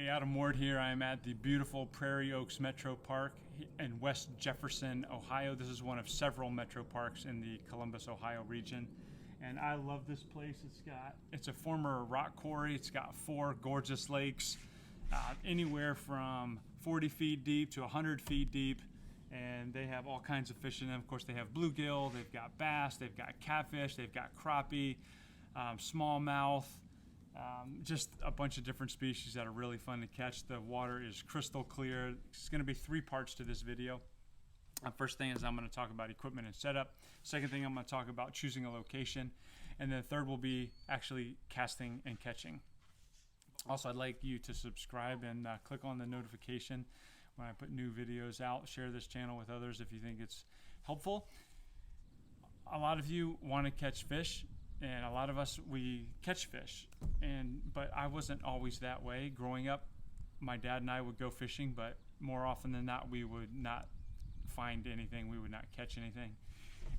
Hey, Adam Ward here. I'm at the beautiful Prairie Oaks Metro Park in West Jefferson, Ohio. This is one of several metro parks in the Columbus, Ohio region. And I love this place. It's a former rock quarry. It's got 4 gorgeous lakes, anywhere from 40 feet deep to 100 feet deep. And they have all kinds of fish in them. Of course, they have bluegill, they've got bass, they've got catfish, they've got crappie, smallmouth, just a bunch of different species that are really fun to catch. The water is crystal clear. It's going to be 3 parts to this video. First thing is I'm going to talk about equipment and setup. Second thing, I'm going to talk about choosing a location. And then third will be actually casting and catching. Also, I'd like you to subscribe and click on the notification when I put new videos out. Share this channel with others if you think it's helpful. A lot of you want to catch fish, and a lot of us, we catch fish. But I wasn't always that way. Growing up, my dad and I would go fishing, but more often than not, we would not find anything. We would not catch anything.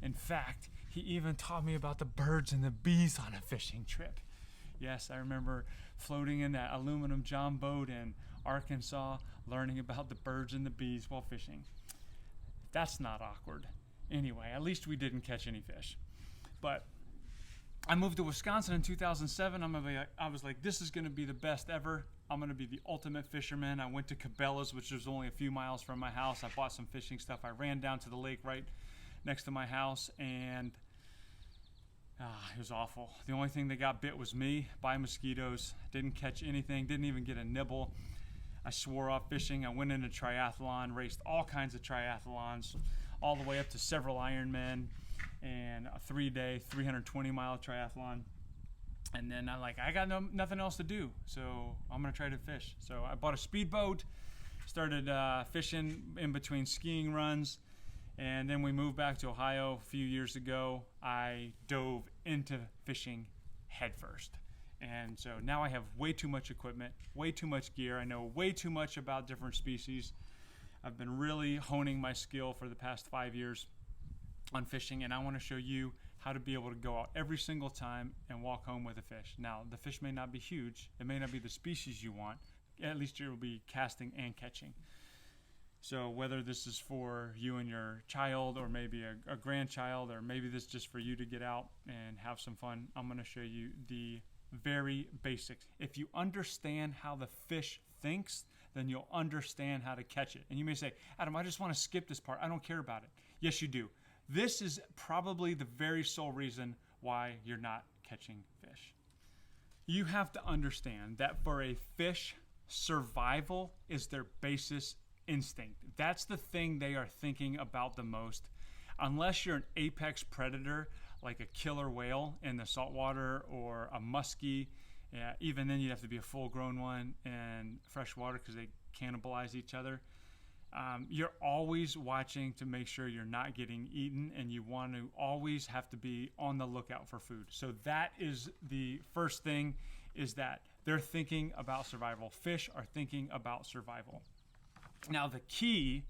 In fact, he even taught me about the birds and the bees on a fishing trip. Yes, I remember floating in that aluminum John boat in Arkansas, learning about the birds and the bees while fishing. That's not awkward. Anyway, at least we didn't catch any fish. But I moved to Wisconsin in 2007. I was like, this is going to be the best ever. I'm going to be the ultimate fisherman. I went to Cabela's, which was only a few miles from my house. I bought some fishing stuff. I ran down to the lake right next to my house, and it was awful. The only thing that got bit was me by mosquitoes. Didn't catch anything, didn't even get a nibble. I swore off fishing. I went into triathlon, raced all kinds of triathlons, all the way up to several Ironmen and a 3-day, 320-mile triathlon. And then I'm like, I got nothing else to do, so I'm going to try to fish. So I bought a speedboat, started fishing in between skiing runs, and then we moved back to Ohio a few years ago. I dove into fishing headfirst. And so now I have way too much equipment, way too much gear. I know way too much about different species. I've been really honing my skill for the past 5 years on fishing, and I want to show you how to be able to go out every single time and walk home with a fish. Now, the fish may not be huge. It may not be the species you want. At least you'll be casting and catching. So whether this is for you and your child, or maybe a grandchild, or maybe this is just for you to get out and have some fun, I'm going to show you the very basics. If you understand how the fish thinks, then you'll understand how to catch it. And you may say, Adam, I just want to skip this part. I don't care about it. Yes, you do. This is probably the very sole reason why you're not catching fish. You have to understand that for a fish, survival is their basis instinct. That's the thing they are thinking about the most. Unless you're an apex predator, like a killer whale in the saltwater or a muskie, even then you'd have to be a full-grown one in freshwater because they cannibalize each other. You're always watching to make sure you're not getting eaten, and you want to always have to be on the lookout for food. So that is the first thing, is that they're thinking about survival. Fish are thinking about survival. Now, the key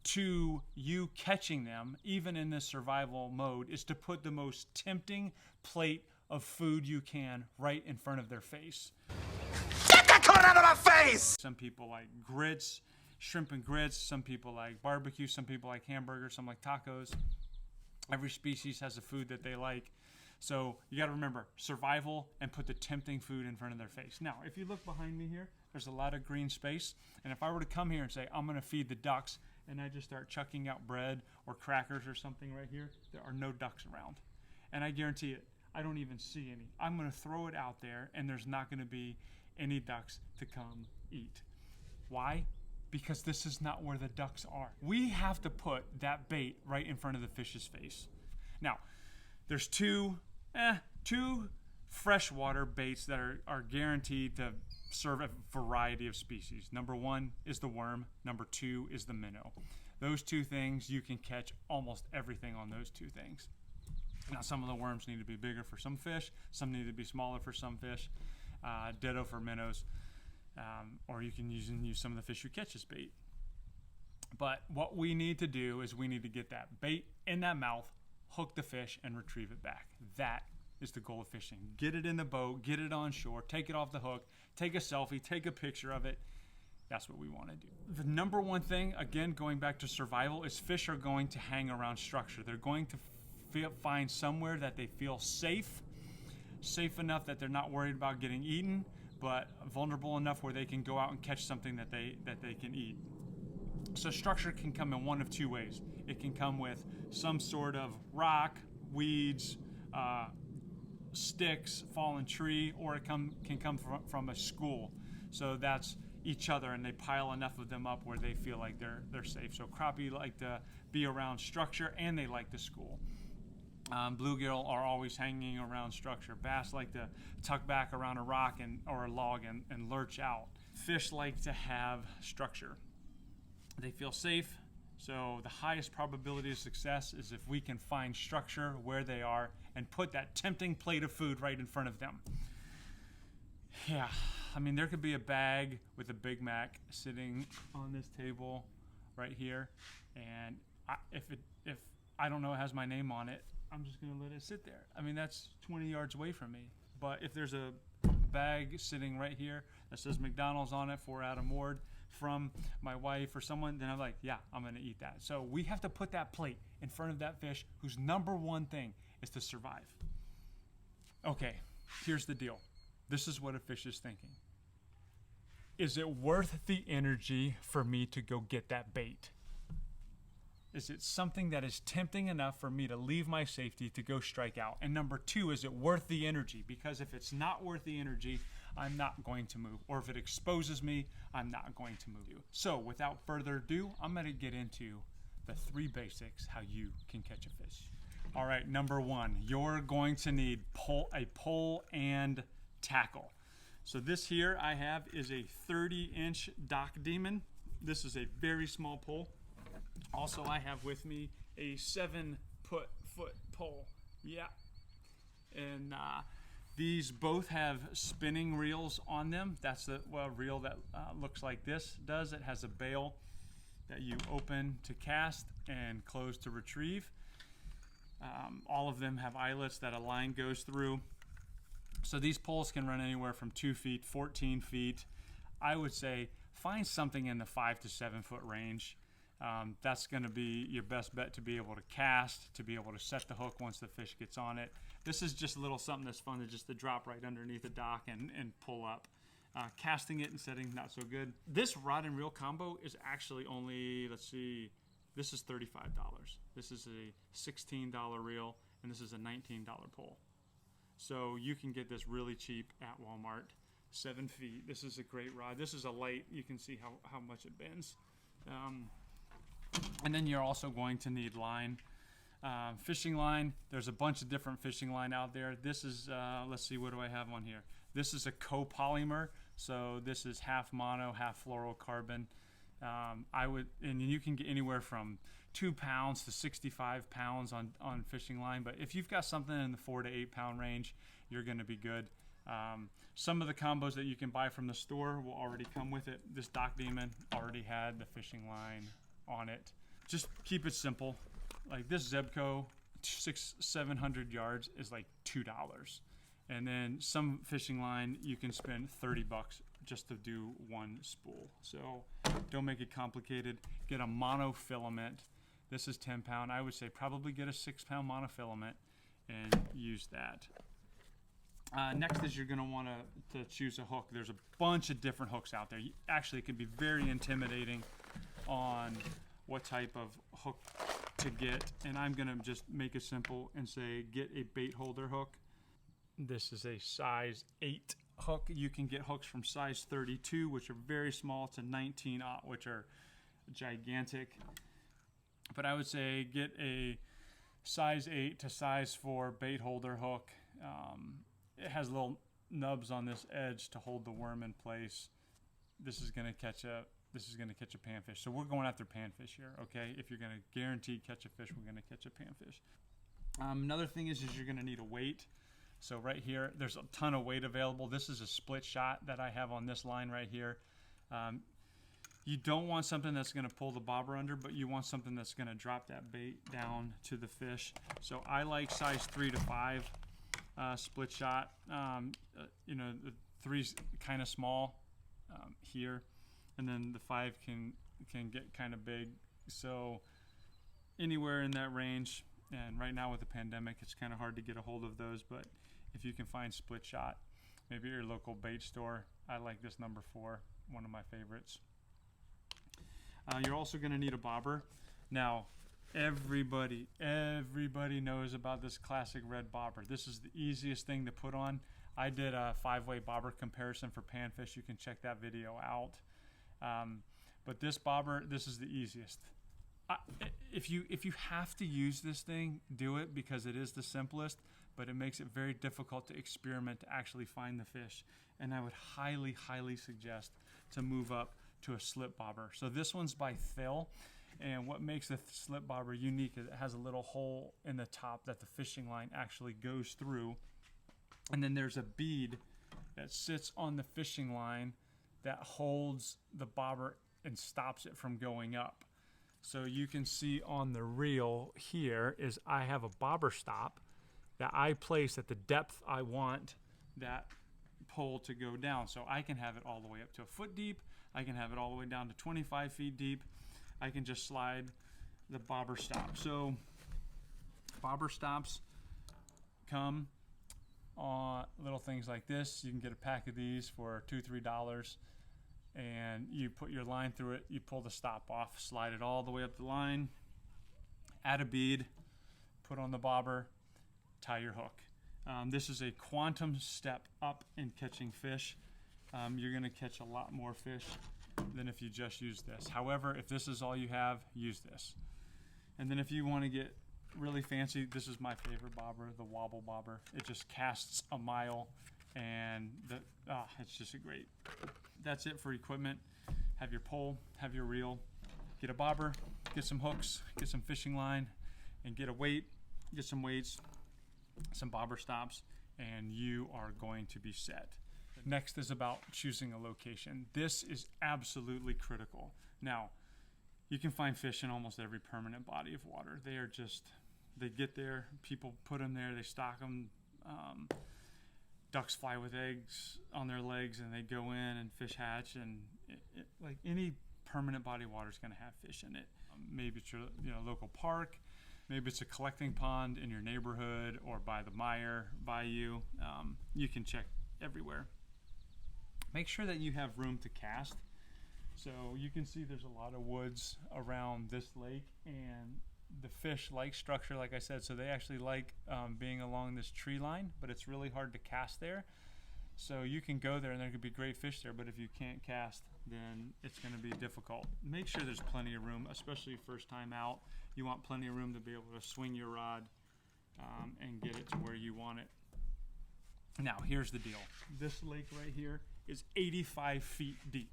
to you catching them, even in this survival mode, is to put the most tempting plate of food you can right in front of their face. Get that corn out of my face! Some people like grits, shrimp and grits. Some people like barbecue. Some people like hamburgers. Some like tacos. Every species has a food that they like. So you got to remember, survival, and put the tempting food in front of their face. Now, if you look behind me here, there's a lot of green space. And if I were to come here and say, I'm going to feed the ducks, and I just start chucking out bread or crackers or something right here, there are no ducks around. And I guarantee it, I don't even see any. I'm going to throw it out there, and there's not going to be any ducks to come eat. Why? Because this is not where the ducks are. We have to put that bait right in front of the fish's face. Now, there's two freshwater baits that are guaranteed to serve a variety of species. Number 1 is the worm. Number 2 is the minnow. Those 2 things, you can catch almost everything on those 2 things. Now, some of the worms need to be bigger for some fish. Some need to be smaller for some fish. Ditto for minnows. Or you can use some of the fish you catch as bait. But what we need to do is we need to get that bait in that mouth, hook the fish, and retrieve it back. That is the goal of fishing. Get it in the boat, get it on shore, take it off the hook, take a selfie, take a picture of it. That's what we want to do. The number one thing, again, going back to survival, is fish are going to hang around structure. They're going to find somewhere that they feel safe enough that they're not worried about getting eaten, but vulnerable enough where they can go out and catch something that they can eat. So structure can come in one of two ways. It can come with some sort of rock, weeds, sticks, fallen tree, or it can come from a school. So that's each other, and they pile enough of them up where they feel like they're safe. So crappie like to be around structure, and they like the school. Bluegill are always hanging around structure. Bass like to tuck back around a rock or a log and lurch out. Fish like to have structure. They feel safe, so the highest probability of success is if we can find structure where they are and put that tempting plate of food right in front of them. Yeah, I mean, there could be a bag with a Big Mac sitting on this table right here, and if I don't know it has my name on it, I'm just gonna let it sit there. I mean, that's 20 yards away from me. But if there's a bag sitting right here that says McDonald's on it for Adam Ward from my wife or someone, then I'm like, yeah, I'm gonna eat that. So we have to put that plate in front of that fish whose number one thing is to survive. Okay, here's the deal. This is what a fish is thinking. Is it worth the energy for me to go get that bait? Is it something that is tempting enough for me to leave my safety to go strike out? And number two, is it worth the energy? Because if it's not worth the energy, I'm not going to move. Or if it exposes me, I'm not going to move. So without further ado, I'm going to get into the 3 basics how you can catch a fish. All right, number 1, you're going to need a pole and tackle. So this here I have is a 30-inch Dock Demon. This is a very small pole. Also, I have with me a 7-foot pole. Yeah. And these both have spinning reels on them. That's the reel that looks like this does. It has a bail that you open to cast and close to retrieve. All of them have eyelets that a line goes through. So these poles can run anywhere from 2 feet, 14 feet. I would say find something in the 5 to 7 foot range. That's going to be your best bet to be able to cast, to be able to set the hook once the fish gets on it. This is just a little something that's fun to drop right underneath the dock and pull up. Casting it and setting, not so good. This rod and reel combo is actually only, let's see, this is $35. This is a $16 reel, and this is a $19 pole. So you can get this really cheap at Walmart. 7 feet. This is a great rod. This is a light. You can see how much it bends. And then you're also going to need line. Fishing line, there's a bunch of different fishing line out there. This is, let's see, what do I have on here? This is a copolymer, so this is half mono, half fluorocarbon. And you can get anywhere from 2 pounds to 65 pounds on fishing line, but if you've got something in the 4 to 8 pound range, you're gonna be good. Some of the combos that you can buy from the store will already come with it. This Dock Demon already had the fishing line on it. Just keep it simple. Like this Zebco 600-700 yards is like $2. And then some fishing line you can spend $30 just to do one spool. So don't make it complicated. Get a monofilament. This is 10 pound. I would say probably get a 6 pound monofilament and use that. Next is you're going to want to choose a hook. There's a bunch of different hooks out there. Actually, it can be very intimidating on what type of hook to get. And I'm going to just make it simple and say get a bait holder hook. This is a size 8 hook. You can get hooks from size 32, which are very small, to 19, which are gigantic. But I would say get a size 8 to size 4 bait holder hook. It has little nubs on this edge to hold the worm in place. This is going to catch a panfish. So we're going after panfish here, okay? If you're going to guarantee catch a fish, we're going to catch a panfish. Another thing is you're going to need a weight. So right here, there's a ton of weight available. This is a split shot that I have on this line right here. You don't want something that's going to pull the bobber under, but you want something that's going to drop that bait down to the fish. So I like size 3 to 5 split shot. The 3's kind of small here, and then the 5 can get kind of big. So anywhere in that range, and right now with the pandemic, it's kind of hard to get a hold of those, but if you can find split shot, maybe at your local bait store, I like this number 4, one of my favorites. You're also going to need a bobber. Now, everybody knows about this classic red bobber. This is the easiest thing to put on. I did a 5-way bobber comparison for panfish. You can check that video out. But this bobber, this is the easiest. If you have to use this thing, do it, because it is the simplest, but it makes it very difficult to experiment to actually find the fish. And I would highly suggest to move up to a slip bobber. So this one's by Thill, and what makes the slip bobber unique is it has a little hole in the top that the fishing line actually goes through, and then there's a bead that sits on the fishing line that holds the bobber and stops it from going up. So you can see on the reel here is I have a bobber stop that I place at the depth I want that pole to go down. So I can have it all the way up to a foot deep. I can have it all the way down to 25 feet deep. I can just slide the bobber stop. So bobber stops come on little things like this. You can get a pack of these for $2-3. And you put your line through it, you pull the stop off, slide it all the way up the line, add a bead, put on the bobber, tie your hook. This is a quantum step up in catching fish. You're gonna catch a lot more fish than if you just use this. However, if this is all you have, use this. And then if you wanna get really fancy, this is my favorite bobber, the wobble bobber. It just casts a mile, and it's just a great. That's it for equipment. Have your pole, have your reel, get a bobber, get some hooks, get some fishing line, and get a weight, get some weights, some bobber stops, and you are going to be set. Next is about choosing a location. This is absolutely critical. Now, you can find fish in almost every permanent body of water. They get there, people put them there, they stock them. Ducks fly with eggs on their legs, and they go in and fish hatch, and like any permanent body of water is going to have fish in it. Maybe it's your local park, maybe it's a collecting pond in your neighborhood or by the mire by you. You can check everywhere. Make sure that you have room to cast. So you can see there's a lot of woods around this lake, and the fish like structure, like I said, so they actually like being along this tree line, but it's really hard to cast there. So you can go there and there could be great fish there, but if you can't cast, then it's going to be difficult. Make sure there's plenty of room, especially first time out. You want plenty of room to be able to swing your rod and get it to where you want it. Now, here's the deal. This lake right here is 85 feet deep,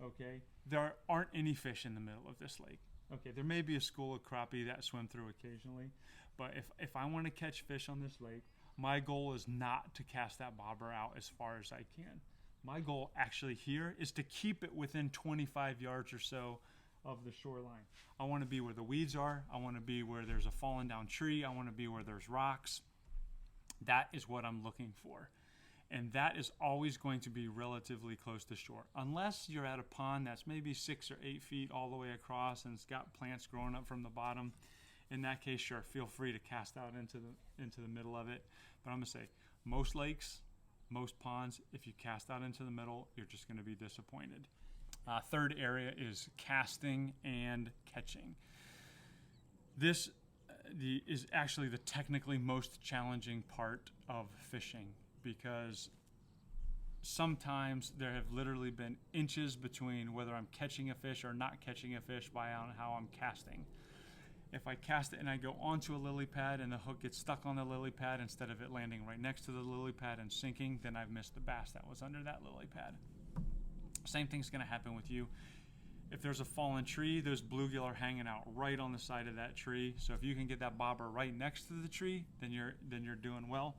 okay? There aren't any fish in the middle of this lake. Okay, there may be a school of crappie that swim through occasionally, but if I want to catch fish on this lake, my goal is not to cast that bobber out as far as I can. My goal actually here is to keep it within 25 yards or so of the shoreline. I want to be where the weeds are. I want to be where there's a fallen down tree. I want to be where there's rocks. That is what I'm looking for. And that is always going to be relatively close to shore. Unless you're at a pond that's maybe 6 or 8 feet all the way across and it's got plants growing up from the bottom. In that case, sure, feel free to cast out into the middle of it. But I'm gonna say, most lakes, most ponds, if you cast out into the middle, you're just gonna be disappointed. Third area is casting and catching. This is actually the technically most challenging part of fishing, because sometimes there have literally been inches between whether I'm catching a fish or not catching a fish by how I'm casting. If I cast it and I go onto a lily pad and the hook gets stuck on the lily pad instead of it landing right next to the lily pad and sinking, then I've missed the bass that was under that lily pad. Same thing's gonna happen with you. If there's a fallen tree, those bluegill are hanging out right on the side of that tree. So if you can get that bobber right next to the tree, then you're doing well.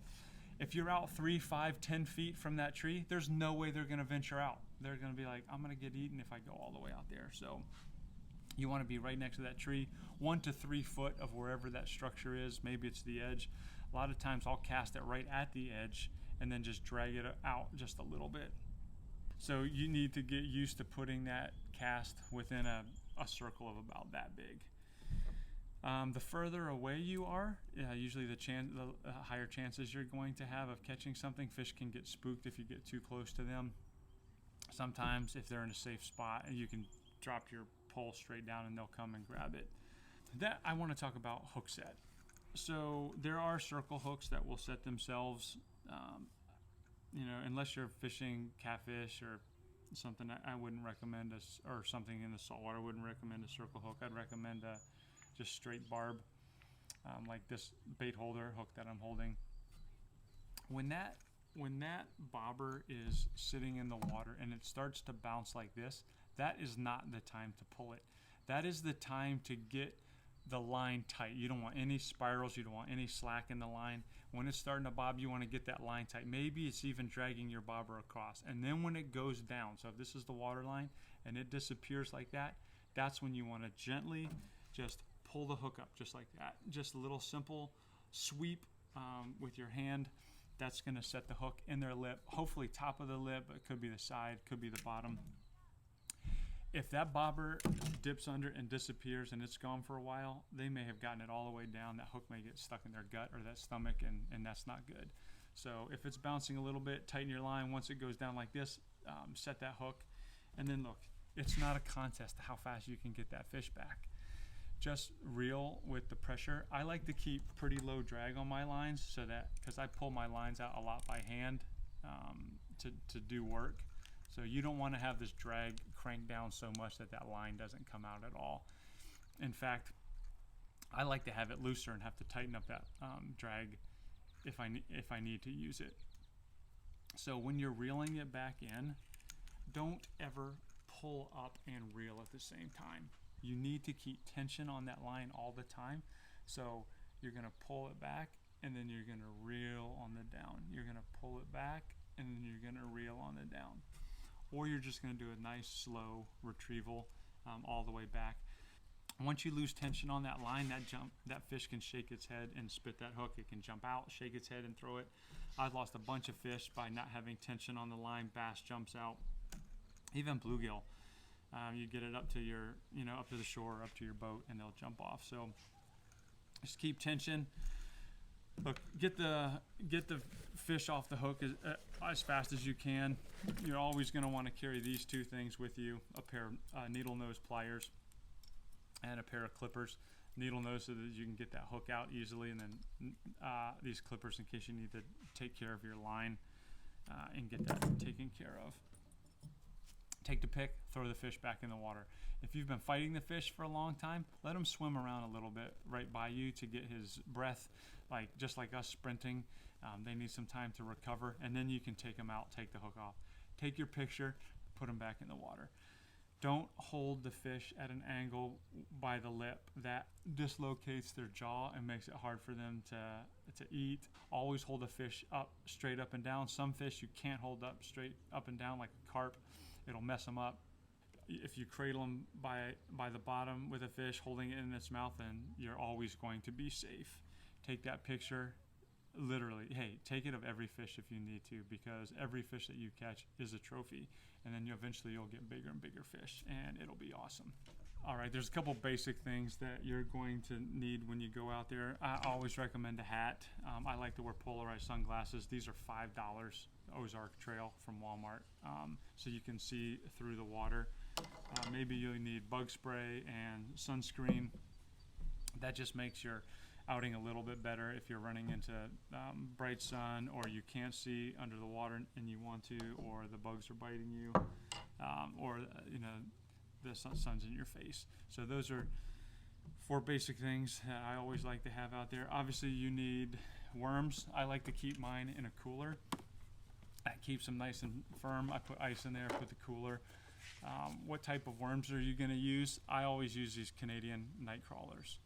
If you're out 3, 5, 10 feet from that tree, there's no way they're gonna venture out. They're gonna be like, I'm gonna get eaten if I go all the way out there. So you wanna be right next to that tree, 1 to 3 foot of wherever that structure is. Maybe it's the edge. A lot of times I'll cast it right at the edge and then just drag it out just a little bit. So you need to get used to putting that cast within a circle of about that big. The further away you are, usually the higher chances you're going to have of catching something. Fish can get spooked if you get too close to them. Sometimes if they're in a safe spot, you can drop your pole straight down and they'll come and grab it. That I want to talk about hook set. So there are circle hooks that will set themselves, unless you're fishing catfish or something, I wouldn't recommend or something in the saltwater, I wouldn't recommend a circle hook. I'd recommend just straight barb, like this bait holder hook that I'm holding. When that bobber is sitting in the water and it starts to bounce like this, that is not the time to pull it. That is the time to get the line tight. You don't want any spirals, you don't want any slack in the line. When it's starting to bob, you want to get that line tight. Maybe it's even dragging your bobber across. And then when it goes down, so if this is the water line and it disappears like that, that's when you want to gently just pull the hook up just like that. Just a little simple sweep with your hand. That's going to set the hook in their lip, hopefully top of the lip, but it could be the side, could be the bottom. If that bobber dips under and disappears and it's gone for a while, they may have gotten it all the way down. That hook may get stuck in their gut or that stomach, and that's not good. So if it's bouncing a little bit, tighten your line. Once it goes down like this, set that hook. And then look, it's not a contest how fast you can get that fish back. Just reel with the pressure. I like to keep pretty low drag on my lines so that, because I pull my lines out a lot by hand to do work. So you don't want to have this drag crank down so much that line doesn't come out at all. In fact, I like to have it looser and have to tighten up that drag if I need to use it. So when you're reeling it back in, don't ever pull up and reel at the same time. You need to keep tension on that line all the time. So you're going to pull it back and then you're going to reel on the down. You're going to pull it back and then you're going to reel on the down. Or you're just going to do a nice slow retrieval all the way back. Once you lose tension on that line, that fish can shake its head and spit that hook. It can jump out, shake its head and throw it. I've lost a bunch of fish by not having tension on the line. Bass jumps out, even bluegill. You get it up to up to the shore, up to your boat, and they'll jump off. So just keep tension. Look, get the fish off the hook as fast as you can. You're always going to want to carry these two things with you: a pair of needle nose pliers and a pair of clippers. Needle nose so that you can get that hook out easily, and then these clippers in case you need to take care of your line and get that taken care of. Take the pick, throw the fish back in the water. If you've been fighting the fish for a long time, let him swim around a little bit right by you to get his breath, just like us sprinting. They need some time to recover, and then you can take them out, take the hook off. Take your picture, put them back in the water. Don't hold the fish at an angle by the lip. That dislocates their jaw and makes it hard for them to eat. Always hold the fish up, straight up and down. Some fish you can't hold up straight up and down, like a carp. It'll mess them up. If you cradle them by the bottom with a fish, holding it in its mouth, then you're always going to be safe. Take that picture. Literally, hey, take it of every fish if you need to, because every fish that you catch is a trophy, and then eventually you'll get bigger and bigger fish, and it'll be awesome. All right, there's a couple basic things that you're going to need when you go out there. I always recommend a hat. I like to wear polarized sunglasses. These are $5, Ozark Trail from Walmart, so you can see through the water. Maybe you'll need bug spray and sunscreen. That just makes your outing a little bit better if you're running into bright sun, or you can't see under the water and you want to, or the bugs are biting you, or the sun's in your face. So those are 4 basic things that I always like to have out there. Obviously you need worms. I like to keep mine in a cooler. That keeps them nice and firm. I put ice in there, put the cooler. What type of worms are you going to use? I always use these Canadian night crawlers.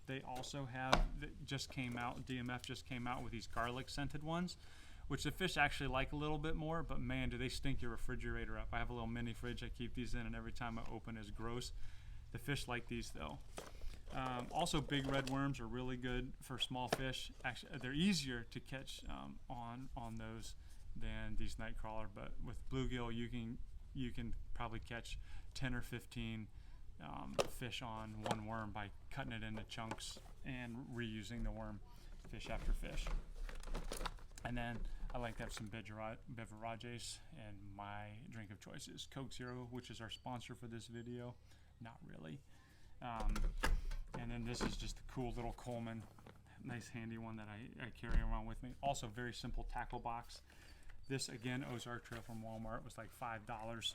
They also have, DMF just came out with these garlic scented ones, which the fish actually like a little bit more, but man, do they stink your refrigerator up. I have a little mini fridge I keep these in, and every time I open it's gross. The fish like these though. Also, big red worms are really good for small fish. Actually, they're easier to catch on those than these night crawler. But with bluegill, you can probably catch 10 or 15 fish on one worm by cutting it into chunks and reusing the worm fish after fish. And then I like to have some beverages, and my drink of choice is Coke Zero, which is our sponsor for this video. Not really. And then this is just a cool little Coleman, nice handy one that I carry around with me. Also very simple tackle box. This again, Ozark Trail from Walmart, was like $5.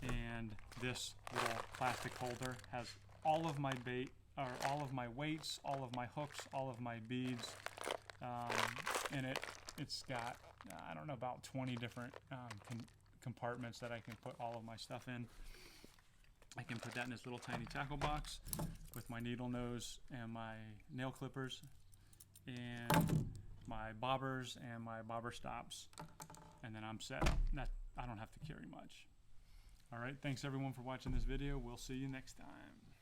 And this little plastic holder has all of my bait, or all of my weights, all of my hooks, all of my beads in it. It's got, I don't know, about 20 different compartments that I can put all of my stuff in. I can put that in this little tiny tackle box with my needle nose and my nail clippers and my bobbers and my bobber stops, and then I'm set. I don't have to carry much. All right, thanks everyone for watching this video. We'll see you next time.